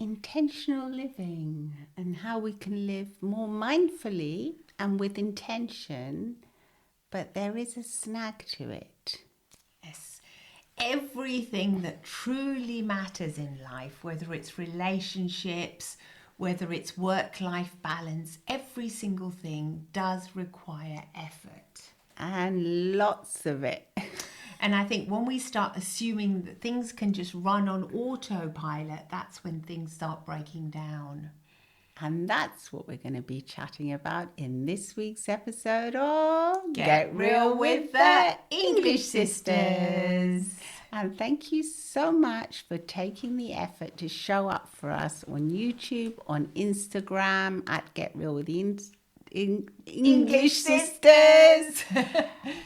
intentional living and how we can live more mindfully and with intention, but there is a snag to it. Yes. Everything that truly matters in life, whether it's relationships, whether it's work-life balance, every single thing does require effort. And lots of it. And I think when we start assuming that things can just run on autopilot, that's when things start breaking down. And that's what we're going to be chatting about in this week's episode of Get Real with the English Sisters. And thank you so much for taking the effort to show up for us on YouTube, on Instagram at Get Real with the English Sisters.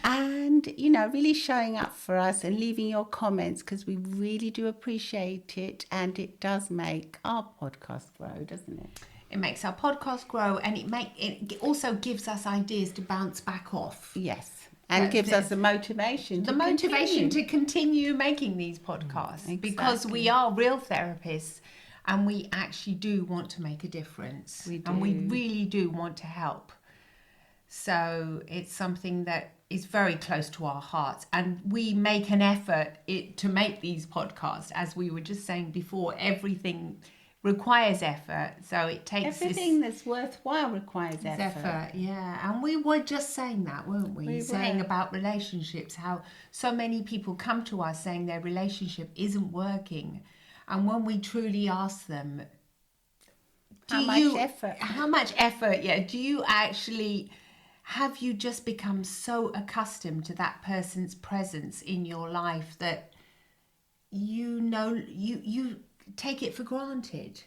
And, really showing up for us and leaving your comments, because we really do appreciate it. And it does make our podcast grow, doesn't it? It makes our podcast grow, and it also gives us ideas to bounce back off. Yes. And gives us the motivation to continue making these podcasts. Exactly. Because we are real therapists and we actually do want to make a difference. We do. And we really do want to help. So it's something that is very close to our hearts. And we make an effort to make these podcasts. As we were just saying before, everything requires effort, so it takes everything that's worthwhile requires effort. Yeah, and we were just saying that, weren't we? Saying about relationships, how so many people come to us saying their relationship isn't working, and when we truly ask them, how much effort? Yeah, do you actually? Have you just become so accustomed to that person's presence in your life that you take it for granted?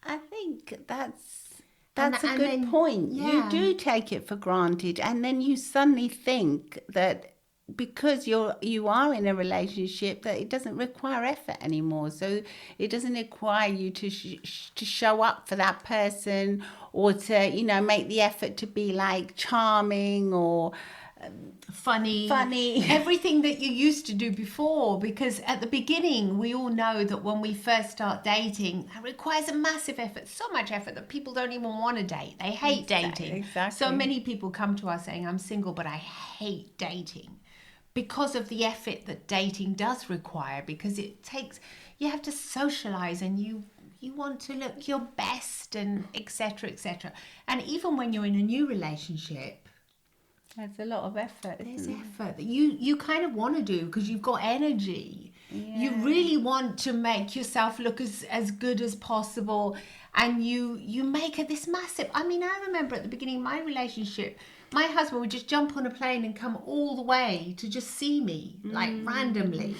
I think that's a good point. Yeah. You do take it for granted, and then you suddenly think that because you are in a relationship that it doesn't require effort anymore. So it doesn't require you to show up for that person, or to make the effort to be like charming or funny, everything that you used to do before. Because at the beginning, we all know that when we first start dating, that requires a massive effort, so much effort that people don't even want to date. They hate dating. Exactly. So many people come to us saying, I'm single, but I hate dating, because of the effort that dating does require, because you have to socialize, and you want to look your best, and etc. And even when you're in a new relationship, there's a lot of effort. There's effort that you kind of want to do because you've got energy. Yeah. You really want to make yourself look as good as possible, and you make it this massive. I mean, I remember at the beginning of my relationship, my husband would just jump on a plane and come all the way to just see me, like randomly.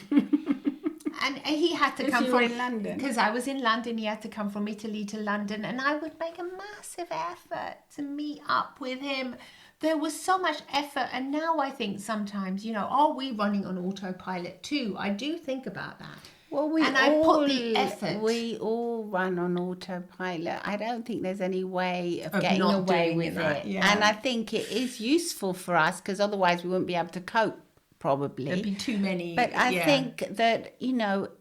And he had to come from London. Because I was in London. He had to come from Italy to London, and I would make a massive effort to meet up with him. There was so much effort, and now I think sometimes, are we running on autopilot too? I do think about that. Well, I put the effort. We all run on autopilot. I don't think there's any way of getting away with it. Yeah. And I think it is useful for us, because otherwise we wouldn't be able to cope, probably. There'd be too many. But I think that,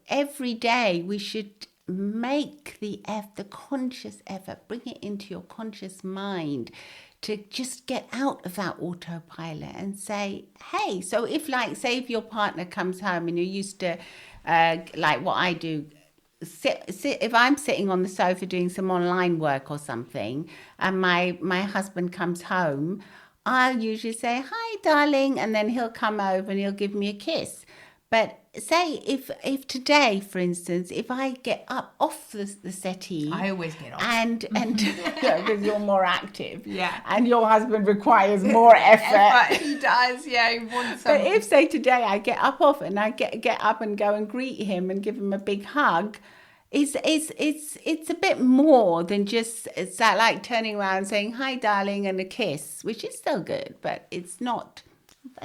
every day we should make the conscious effort, bring it into your conscious mind, to just get out of that autopilot and say, hey, so if if your partner comes home and you're used to, like what I do, sit, if I'm sitting on the sofa doing some online work or something, and my husband comes home, I'll usually say, hi, darling, and then he'll come over and he'll give me a kiss. But say if today, for instance, if I get up off the settee, I always get off, and because you're more active, yeah, and your husband requires more effort. He does, yeah. He wants but if say today I get up off and I get up and go and greet him and give him a big hug, it's a bit more than just like turning around and saying hi, darling, and a kiss, which is still good, but it's not.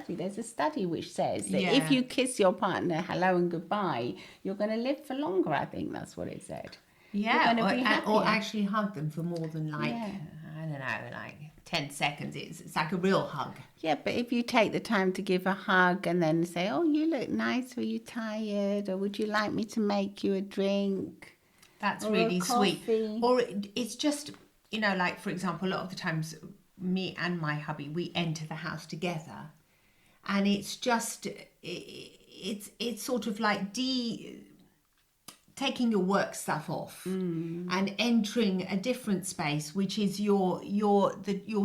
There's a study which says that if you kiss your partner hello and goodbye, you're going to live for longer. I think that's what it said. Yeah, or actually hug them for more than I don't know, like 10 seconds. It's like a real hug. Yeah, but if you take the time to give a hug and then say, oh, you look nice, were you tired, or would you like me to make you a drink? That's Or a really sweet. coffee. Or it's just, like, for example, a lot of the times me and my hubby, we enter the house together, and it's just, it's sort of like taking your work stuff off and entering a different space, which is your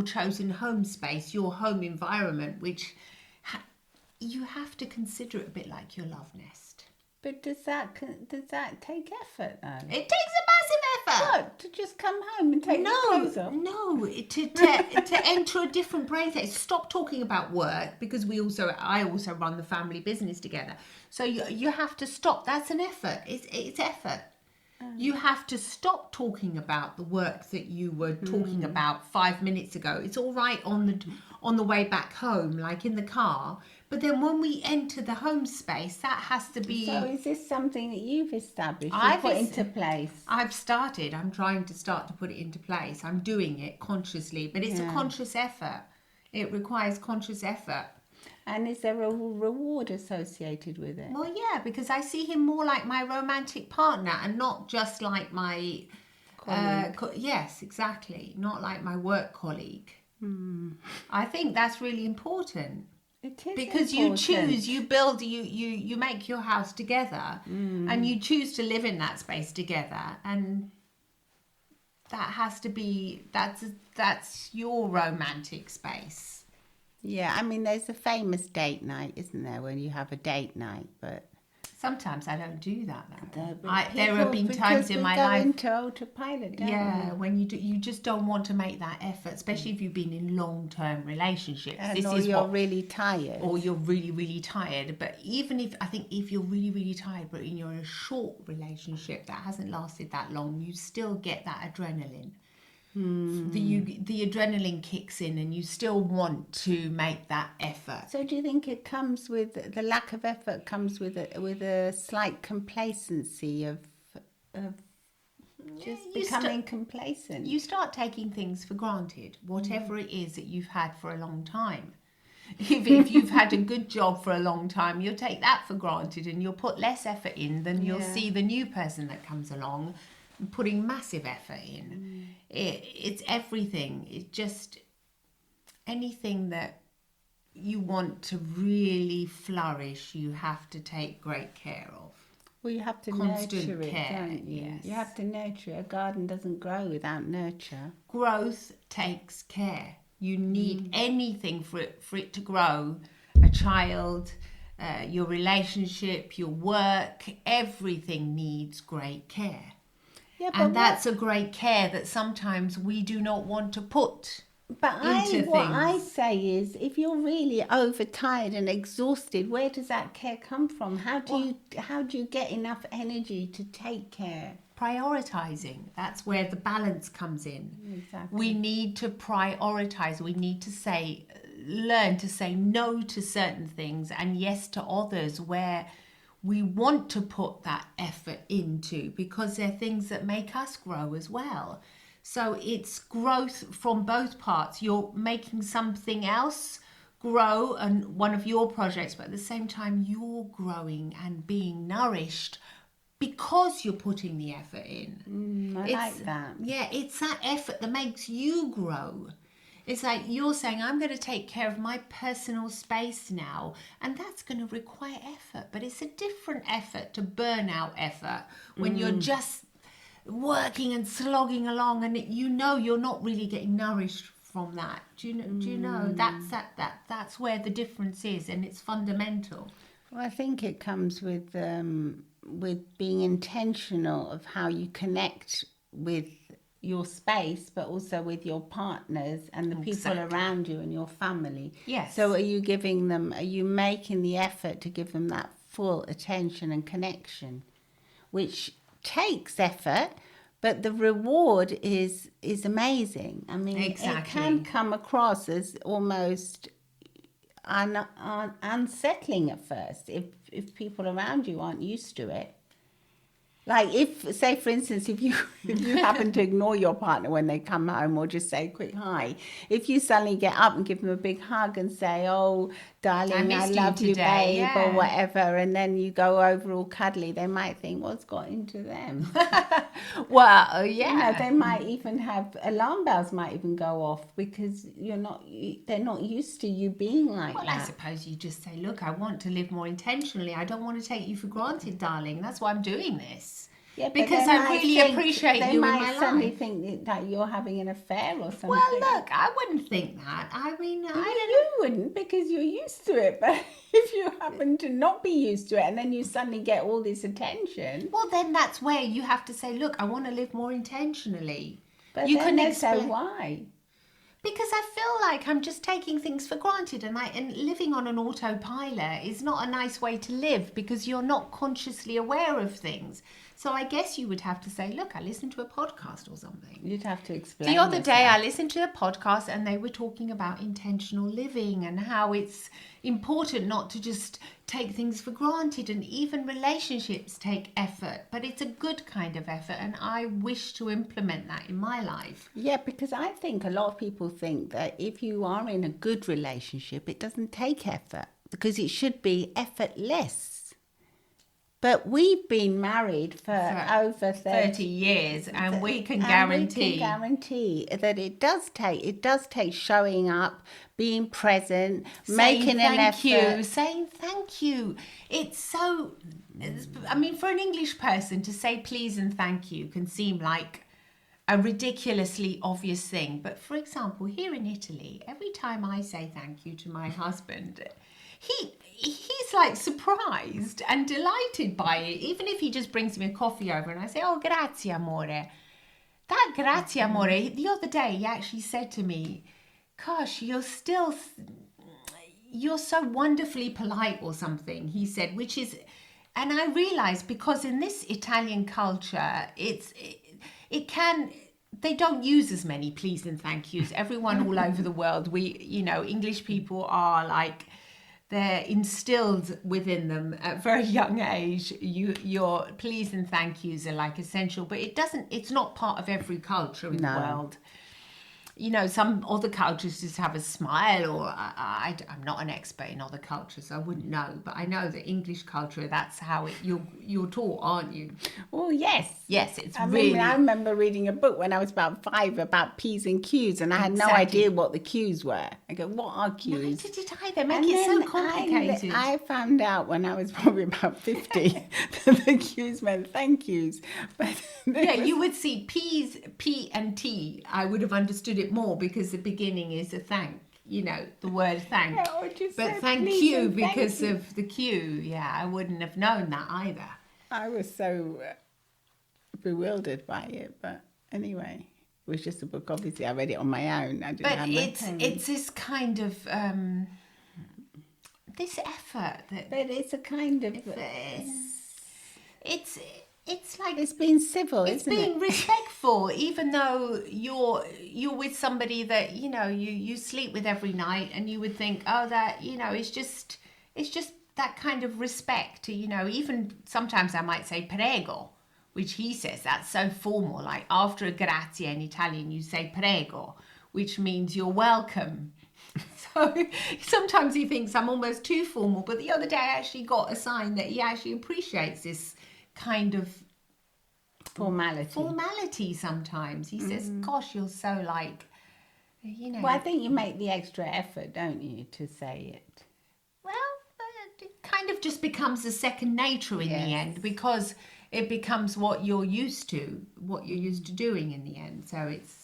chosen home space, your home environment, which you have to consider it a bit like your love nest. But does that take effort though? It takes a massive effort. What? To just come home and take your clothes off? No, to enter a different brain state. Stop talking about work, because I also run the family business together. So you have to stop. That's an effort. It's effort. You have to stop talking about the work that you were talking about 5 minutes ago. It's all right on the way back home, like in the car. But then when we enter the home space, that has to be... So is this something that you've established, put into place? I've started. I'm trying to start to put it into place. I'm doing it consciously, but it's a conscious effort. It requires conscious effort. And is there a reward associated with it? Well, yeah, because I see him more like my romantic partner and not just like my... yes, exactly. Not like my work colleague. I think that's really important. It is because important. you choose, you build, you make your house together, and you choose to live in that space together, and that has to be, that's your romantic space. Yeah, I mean, there's a famous date night, isn't there, when you have a date night, but... Sometimes I don't do that though. There there have been times in my life. Into autopilot, don't we? When you just don't want to make that effort, especially if you've been in long-term relationships. And you're really tired. Or you're really, really tired. But even if you're really, really tired, but you're in a short relationship that hasn't lasted that long, you still get that adrenaline. The adrenaline kicks in, and you still want to make that effort. So do you think it comes with the lack of effort comes with a slight complacency of just becoming complacent? You start taking things for granted, whatever it is that you've had for a long time. If you've had a good job for a long time, you'll take that for granted, and you'll put less effort in than you'll see the new person that comes along putting massive effort in. It's everything. It's just anything that you want to really flourish, you have to take great care of. Well, you have to Constant nurture it, care, don't you? yes. You have to nurture it. A garden doesn't grow without nurture. Growth takes care. You need anything for it to grow. A child, your relationship, your work, everything needs great care. Yeah, And that's a great care that sometimes we do not want to put into what things. I say is, if you're really overtired and exhausted, where does that care come from? How do you get enough energy to take care? Prioritizing. That's where the balance comes in. Exactly. We need to prioritize. We need to learn to say no to certain things and yes to others, where we want to put that effort into, because they're things that make us grow as well. So it's growth from both parts. You're making something else grow, and one of your projects, but at the same time you're growing and being nourished because you're putting the effort in. I like that. Yeah, it's that effort that makes you grow. It's like you're saying, I'm going to take care of my personal space now, and that's going to require effort, but it's a different effort to burnout effort when you're just working and slogging along, and you're not really getting nourished from that. Do you know that's where the difference is, and it's fundamental. Well, I think it comes with being intentional of how you connect with your space, but also with your partners and the people around you and your family. Yes. So are you making the effort to give them that full attention and connection, which takes effort, but the reward is amazing. I mean, It can come across as almost unsettling at first if people around you aren't used to it. Like if, say for instance, if you happen to ignore your partner when they come home, or just say a quick hi, if you suddenly get up and give them a big hug and say, "Oh, darling, I love you, babe," or whatever, and then you go over all cuddly, they might think, "What's got into them?" Well, You know, they might even have alarm bells might even go off because they're not used to you being like Well, that. I suppose you just say, look, I want to live more intentionally. I don't want to take you for granted, darling. That's why I'm doing this. Yeah, but because they I might really think- appreciate they you in might my suddenly life. think that you're having an affair or something. Well, look, I wouldn't think that. I mean, I don't know. You wouldn't because you're used to it. But if you happen to not be used to it and then you suddenly get all this attention. Well, then that's where you have to say, look, I want to live more intentionally. But You then can they say explain- why. Because I feel like I'm just taking things for granted, and living on an autopilot is not a nice way to live because you're not consciously aware of things. So I guess you would have to say, look, I listened to a podcast or something. You'd have to explain. The other day yourself. I listened to a podcast and they were talking about intentional living and how it's important not to just take things for granted, and even relationships take effort, but it's a good kind of effort, and I wish to implement that in my life. Yeah, because I think a lot of people think that if you are in a good relationship, it doesn't take effort because it should be effortless. But we've been married for over 30 years, and we can guarantee that it does take showing up, being present, making an effort. saying thank you. It's so, I mean, for an English person to say please and thank you can seem like a ridiculously obvious thing. But for example, here in Italy, every time I say thank you to my husband, he's like surprised and delighted by it. Even if he just brings me a coffee over and I say, oh, grazie, amore. That grazie, amore. The other day, he actually said to me, gosh, you're so wonderfully polite or something, he said, which is, and I realized because in this Italian culture, they don't use as many please and thank yous. Everyone all over the world, English people are like, they're instilled within them at a very young age. Your please and thank yous are like essential, but it's not part of every culture in the world. Some other cultures just have a smile, or I'm not an expert in other cultures, so I wouldn't know, but I know that English culture, that's how you're taught, aren't you? Oh, yes. Yes, it's I really... I remember reading a book when I was about 5 about P's and Q's, and I had no idea what the Q's were. I go, what are Q's? Neither did I. They make it so complicated. I found out when I was probably about 50 that the Q's meant thank yous. But you would see P's, P and T. I would have understood it more because the beginning is a thank, the word thank. Yeah, or just but say, thank "Please you and thank because you." of the Q. Yeah, I wouldn't have known that either. I was so bewildered by it, but anyway, it was just a book. Obviously, I read it on my own. I didn't But have my parents. it's this kind of this effort that. But it's a kind of. It's like it's being civil, it's isn't it? being respectful, even though you're with somebody that you sleep with every night, and you would think, oh, that it's just that kind of respect. Even sometimes I might say prego, which he says that's so formal. Like after a grazie in Italian, you say prego, which means you're welcome. So sometimes he thinks I'm almost too formal. But the other day I actually got a sign that he actually appreciates this kind of formality sometimes. He says, gosh, you're so like, Well, I think you make the extra effort, don't you, to say it? Well, it kind of just becomes a second nature in the end, because it becomes what you're used to doing in the end. So it's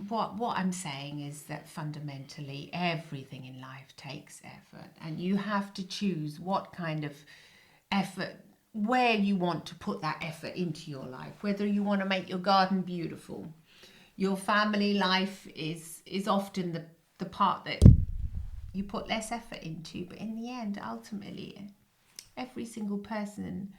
what I'm saying is that fundamentally everything in life takes effort, and you have to choose what kind of effort, where you want to put that effort into your life, whether you want to make your garden beautiful. Your family life is often the part that you put less effort into, but in the end, ultimately, every single person,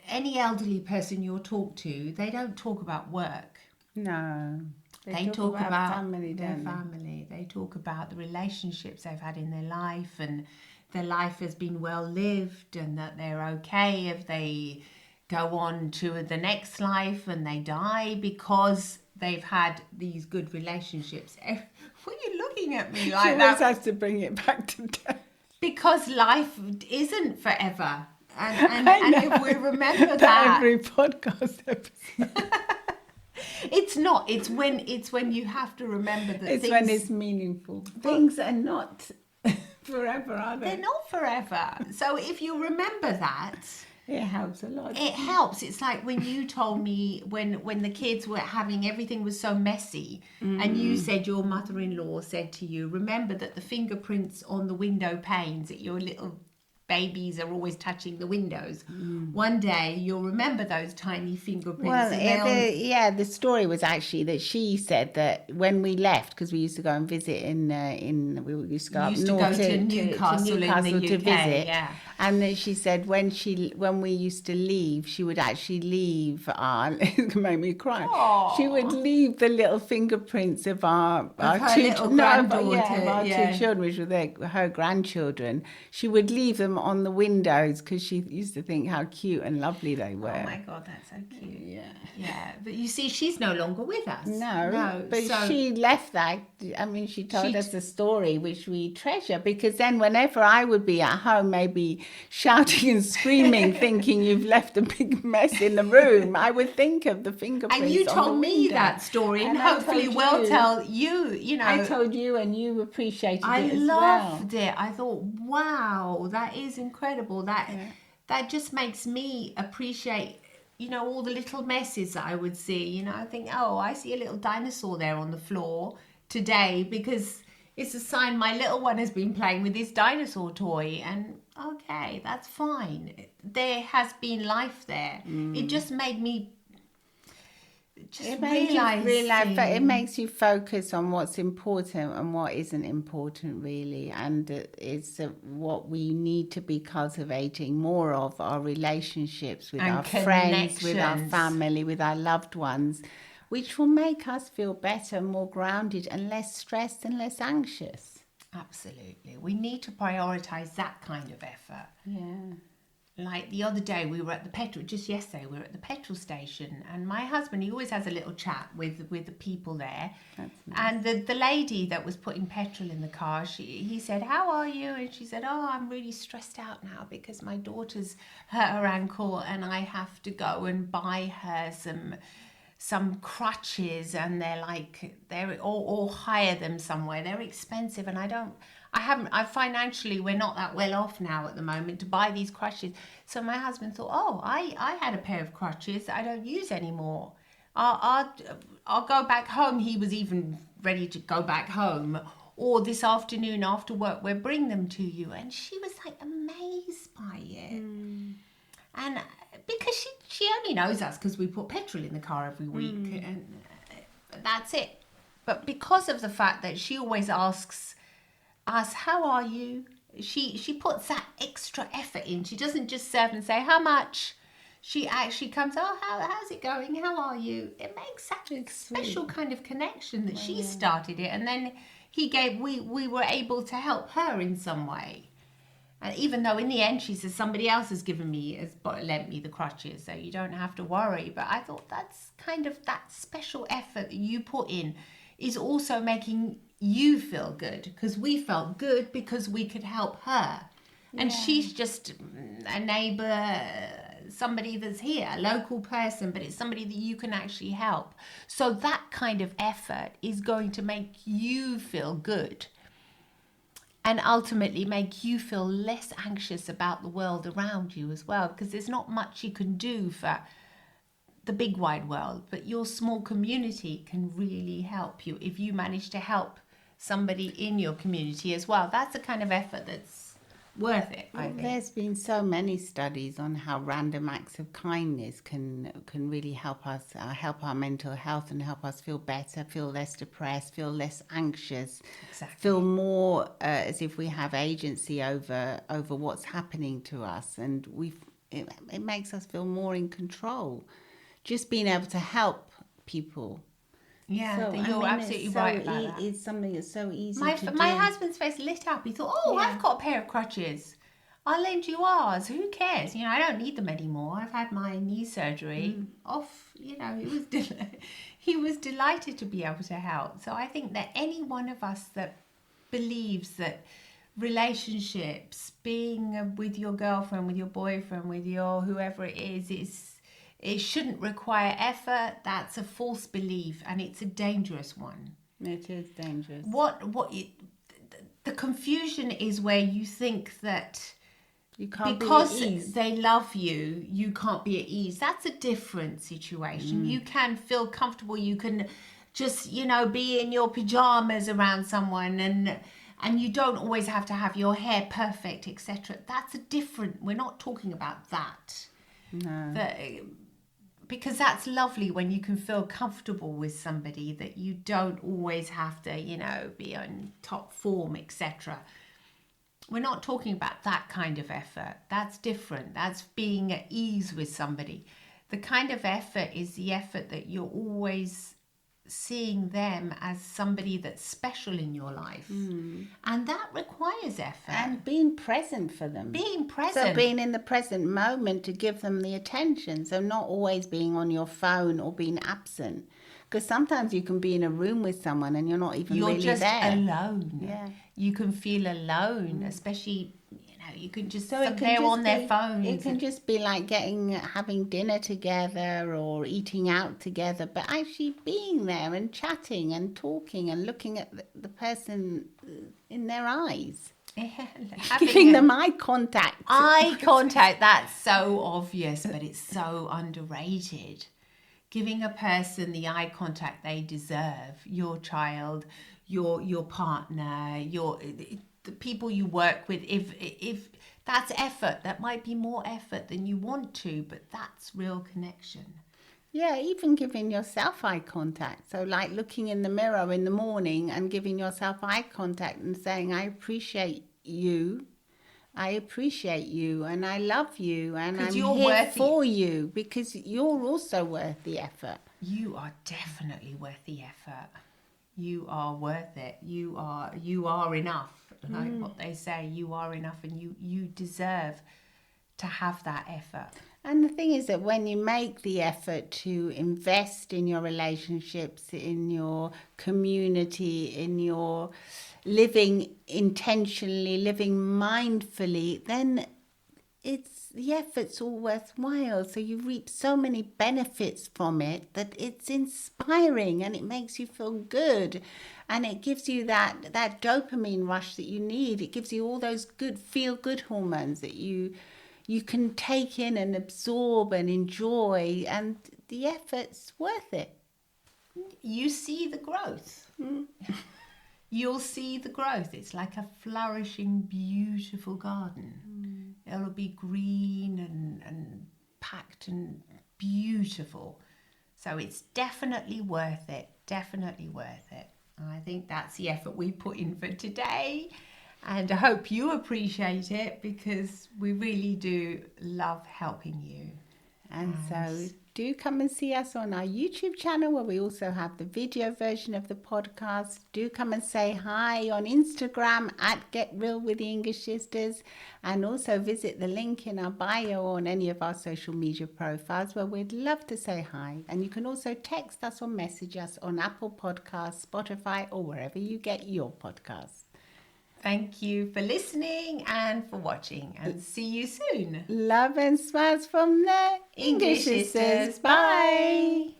any elderly person you'll talk to, they don't talk about work. No. They talk about family, their family. They talk about the relationships they've had in their life, and their life has been well lived, and that they're okay if they go on to the next life and they die because they've had these good relationships. What are you looking at me like that? She always has to bring it back to death. Because life isn't forever. And if we remember that, every podcast episode. it's not. It's when you have to remember that It's when it's meaningful. Things are not forever, are they? they're not forever. So if you remember that, it helps a lot. it helps. It's like when you told me when the kids were having, everything was so messy, and you said your mother-in-law said to you, remember that the fingerprints on the window panes at your little babies are always touching the windows. One day you'll remember those tiny fingerprints. Well, the story was actually that she said that when we left, because we used to go and visit we used to go up north to Newcastle in the to UK, visit. yeah. And then she said when we used to leave, she would actually leave it made me cry. Aww. She would leave the little fingerprints of our her two little granddaughter, two children, which were her grandchildren. She would leave them on the windows because she used to think how cute and lovely they were. Oh my God, that's so cute. Yeah. But you see, she's no longer with us. No, but she left that. I mean, she told us a story which we treasure, because then whenever I would be at home, maybe shouting and screaming, thinking you've left a big mess in the room, I would think of the fingerprints. And you on told the me window. that story, and I hopefully told we'll you. tell you. You know, I told you, and you appreciated I it as loved well. it. I thought, wow, that is incredible. That just makes me appreciate, all the little messes that I would see. I think, oh, I see a little dinosaur there on the floor today because it's a sign my little one has been playing with this dinosaur toy. And okay, that's fine. There has been life there. It just made me it makes you focus on what's important and what isn't important, really, and it's what we need to be cultivating more of: our relationships with our friends, with our family, with our loved ones, which will make us feel better, more grounded, and less stressed and less anxious. Absolutely, we need to prioritize that kind of effort. Yeah. Like the other day, we were at just yesterday, we were at the petrol station, and my husband, he always has a little chat with the people there. That's nice. And the lady that was putting petrol in the car, he said, how are you? And she said, oh, I'm really stressed out now because my daughter's hurt her ankle and I have to go and buy her some crutches, and or hire them somewhere. They're expensive, and financially, we're not that well off now at the moment to buy these crutches. So my husband thought, oh, I had a pair of crutches that I don't use anymore. I'll go back home. He was even ready to go back home. Or this afternoon after work, we'll bring them to you. And she was like amazed by it. And because she only knows us because we put petrol in the car every week. And that's it. But because of the fact that she always asks us, how are you? She puts that extra effort in. She doesn't just serve and say, how much? She actually comes, oh, how's it going? How are you? It makes that special kind of connection that she started it. And then we were able to help her in some way. And even though in the end she says somebody else has lent me the crutches, so you don't have to worry. But I thought that's kind of that special effort that you put in is also making you feel good, because we felt good because we could help her. And she's just a neighbour, somebody that's here, a local person, but it's somebody that you can actually help. So that kind of effort is going to make you feel good and ultimately make you feel less anxious about the world around you as well, because there's not much you can do for the big wide world, but your small community can really help you if you manage to help somebody in your community as well. That's the kind of effort that's worth it, I think. There's been so many studies on how random acts of kindness can really help us, help our mental health and help us feel better, feel less depressed, feel less anxious, feel more as if we have agency over what's happening to us, and it makes us feel more in control. Just being able to help people. Yeah, you're absolutely right about that. It's something that's so easy to do. My husband's face lit up. He thought, I've got a pair of crutches. I'll lend you ours. Who cares? I don't need them anymore. I've had my knee surgery off. He was delighted to be able to help. So I think that any one of us that believes that relationships, being with your girlfriend, with your boyfriend, with your whoever it is, it shouldn't require effort. That's a false belief, and it's a dangerous one. It is dangerous. The confusion is where you think that You can't because be at ease. they love you, you can't be at ease. That's a different situation. You can feel comfortable. You can just, be in your pajamas around someone, and you don't always have to have your hair perfect, etc. That's a different. We're not talking about that. No. Because that's lovely when you can feel comfortable with somebody, that you don't always have to, be on top form, etc. We're not talking about that kind of effort. That's different. That's being at ease with somebody. The kind of effort is the effort that you're always seeing them as somebody that's special in your life. And that requires effort. And being present for them. Being present. So being in the present moment to give them the attention. So not always being on your phone or being absent. Because sometimes you can be in a room with someone and you're not even You're really just there. alone. Yeah. You can feel alone, especially, you can just So it can they're just on their be- phones. It can just be like having dinner together or eating out together, but actually being there and chatting and talking and looking at the person in their eyes. Giving them eye contact. Eye contact, that's so obvious, but it's so underrated. Giving a person the eye contact they deserve, your child, your partner, the people you work with, if that's effort, that might be more effort than you want to, but that's real connection. Yeah, even giving yourself eye contact. So like looking in the mirror in the morning and giving yourself eye contact and saying, I appreciate you and I love you and I'm you're here worthy. for you, because you're also worth the effort. You are definitely worth the effort. You are worth it. You are enough. Like what they say, you are enough, and you deserve to have that effort. And the thing is that when you make the effort to invest in your relationships, in your community, in your living intentionally, living mindfully, then the effort's all worthwhile. So you reap so many benefits from it that it's inspiring and it makes you feel good. And it gives you that dopamine rush that you need. It gives you all those good feel-good hormones that you can take in and absorb and enjoy. And the effort's worth it. You see the growth. You'll see the growth. It's like a flourishing, beautiful garden. It'll be green and packed and beautiful. So it's definitely worth it. Definitely worth it. And I think that's the effort we put in for today. And I hope you appreciate it, because we really do love helping you. And so do come and see us on our YouTube channel, where we also have the video version of the podcast. Do come and say hi on Instagram at Get Real with the English Sisters, and also visit the link in our bio on any of our social media profiles, where we'd love to say hi. And you can also text us or message us on Apple Podcasts, Spotify, or wherever you get your podcasts. Thank you for listening and for watching, and see you soon. Love and smiles from the English Sisters. Bye.